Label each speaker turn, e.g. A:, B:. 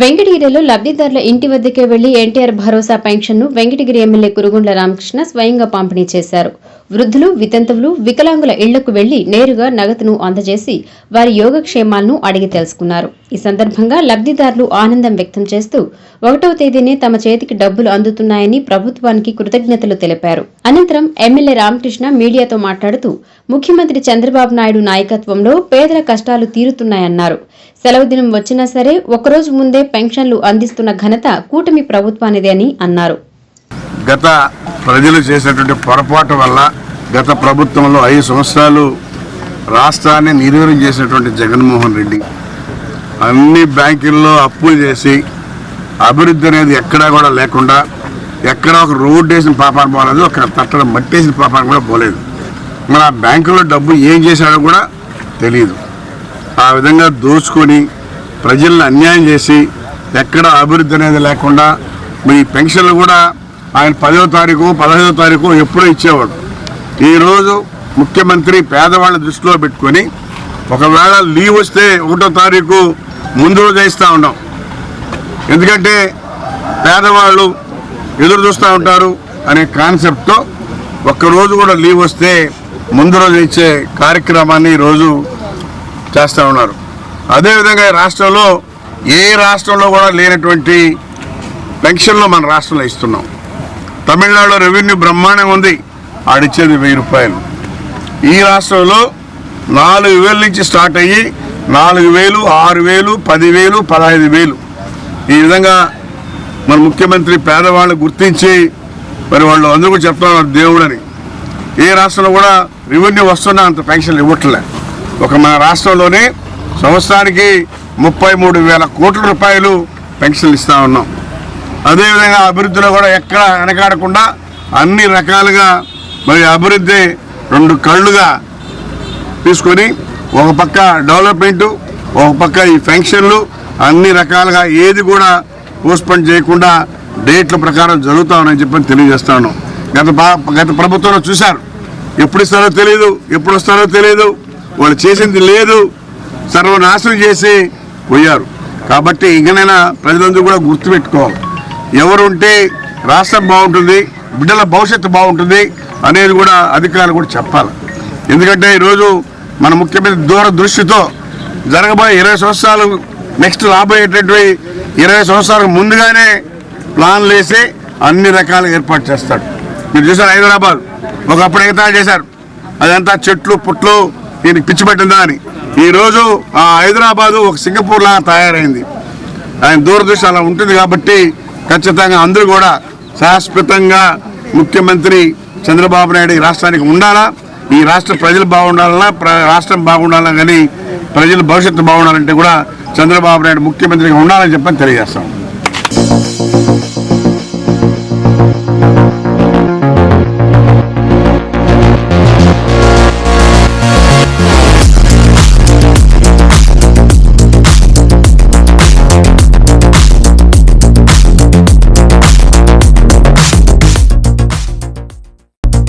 A: వెంకటగిరిలో లబ్ధిదారుల ఇంటి వద్దకే వెళ్లి ఎన్టీఆర్ భరోసా పెన్షన్ను వెంకటగిరి ఎమ్మెల్యే కురుగుండ్ల రామకృష్ణ స్వయంగా పంపిణీ చేశారు. వృద్ధులు, వితంతువులు, వికలాంగుల ఇళ్లకు వెళ్లి నేరుగా నగదును అందజేసి వారి యోగక్షేమాలను అడిగి తెలుసుకున్నారు. ఈ సందర్భంగా లబ్ధిదారులు ఆనందం వ్యక్తం చేస్తూ 1వ తేదీనే తమ చేతికి డబ్బులు అందుతున్నాయని ప్రభుత్వానికి కృతజ్ఞతలు తెలిపారు. అనంతరం ఎమ్మెల్యే రామకృష్ణ మీడియాతో మాట్లాడుతూ ముఖ్యమంత్రి చంద్రబాబు నాయుడు నాయకత్వంలో పేదల కష్టాలు తీరుతున్నాయన్నారు. సెలవు దినం వచ్చినా సరే ఒకరోజు ముందే పెన్షన్లు అందిస్తున్న ఘనత కూటమి ప్రభుత్వానిదే అని అన్నారు.
B: గత ప్రజలు చేసినటువంటి పొరపాటు వల్ల గత ప్రభుత్వంలో 5 సంవత్సరాలు రాష్ట్రాన్ని నిర్వీర్యం చేసినటువంటి జగన్మోహన్ రెడ్డి అన్ని బ్యాంకుల్లో అప్పులు చేసి అభివృద్ధి అనేది ఎక్కడా కూడా లేకుండా, ఎక్కడ ఒక రోడ్డు వేసిన పాపాన్ని పోలేదు, ఒక తట్టడం మట్టేసిన పాపాన్ని కూడా పోలేదు. మన ఆ బ్యాంకులో డబ్బు ఏం చేశాడో కూడా తెలియదు. ఆ విధంగా దోచుకొని ప్రజలను అన్యాయం చేసి ఎక్కడ అభివృద్ధి అనేది లేకుండా మీ పెన్షన్లు కూడా ఆయన 10వ తారీఖు 15వ తారీఖు ఎప్పుడో ఇచ్చేవాడు. ఈరోజు ముఖ్యమంత్రి పేదవాళ్ళ దృష్టిలో పెట్టుకొని ఒకవేళ లీవ్ వస్తే 1వ తారీఖు ముందు రోజు ఇస్తూ ఉన్నాం. ఎందుకంటే పేదవాళ్ళు ఎదురు చూస్తూ ఉంటారు అనే కాన్సెప్ట్తో ఒక్కరోజు కూడా లీవ్ వస్తే ముందు రోజు ఇచ్చే కార్యక్రమాన్ని ఈరోజు చేస్తూ ఉన్నారు. అదేవిధంగా రాష్ట్రంలో ఏ రాష్ట్రంలో కూడా లేనటువంటి పెన్షన్లు మన రాష్ట్రంలో ఇస్తున్నాం. తమిళనాడులో రెవెన్యూ బ్రహ్మాండంగా ఉంది, ఆడిచ్చేది 1000 రూపాయలు. ఈ రాష్ట్రంలో 4000 నుంచి స్టార్ట్ అయ్యి 4000, 6000, 10,000, 15,000 ఈ విధంగా మన ముఖ్యమంత్రి పేదవాళ్ళు గుర్తించి మరి వాళ్ళు అందరూ కూడా చెప్తున్నారు దేవుడని. ఏ రాష్ట్రంలో కూడా రెవెన్యూ వస్తున్నా అంత పెన్షన్లు ఇవ్వట్లే. ఒక మన రాష్ట్రంలోనే సంవత్సరానికి 33,000 కోట్ల రూపాయలు పెన్షన్లు ఇస్తూ ఉన్నాం. అదేవిధంగా అభివృద్ధిలో కూడా ఎక్కడ వెనకాడకుండా అన్ని రకాలుగా మరి అభివృద్ధి 2 కళ్ళుగా తీసుకొని ఒక పక్క డెవలప్మెంటు, ఒక పక్క ఈ పెన్షన్లు అన్ని రకాలుగా ఏది కూడా పోస్ట్పోన్ చేయకుండా డేట్ల ప్రకారం జరుగుతూ ఉన్నాయని చెప్పని తెలియజేస్తా ఉన్నాం. గత ప్రభుత్వంలో చూశారు, ఎప్పుడు ఇస్తారో తెలియదు, ఎప్పుడు వస్తారో తెలియదు, వాళ్ళు చేసింది లేదు, సర్వనాశనం చేసి పోయారు. కాబట్టి ఇంకనైనా ప్రజలందరూ కూడా గుర్తుపెట్టుకోవాలి, ఎవరుంటే రాష్ట్రం బాగుంటుంది, బిడ్డల భవిష్యత్తు బాగుంటుంది అనేది కూడా అధికారులు కూడా చెప్పాలి. ఎందుకంటే ఈరోజు మన ముఖ్యమంత్రి దూరదృష్టితో జరగబోయే 20 సంవత్సరాలు నెక్స్ట్ రాబోయేటటువంటి 20 సంవత్సరాలకు ముందుగానే ప్లాన్లు వేసి అన్ని రకాల ఏర్పాటు చేస్తాడు. మీరు చూసారు హైదరాబాద్ ఒకప్పుడు ఎగతాళి చేశారు, అదంతా చెట్లు పుట్లు దీనికి పిచ్చి పట్టిందా అని. ఈరోజు ఆ హైదరాబాదు ఒక సింగపూర్ లాగా తయారైంది. ఆయన దూరదృష్టి అలా ఉంటుంది కాబట్టి ఖచ్చితంగా అందరూ కూడా శాశ్వతంగా ముఖ్యమంత్రి చంద్రబాబు నాయుడు ఈ రాష్ట్రానికి ఉండాలా, ఈ రాష్ట్ర ప్రజలు బాగుండాలన్నా, రాష్ట్రం బాగుండాలన్నా, కానీ ప్రజల భవిష్యత్తు బాగుండాలంటే కూడా చంద్రబాబు నాయుడు ముఖ్యమంత్రిగా ఉండాలని చెప్పని తెలియజేస్తాం.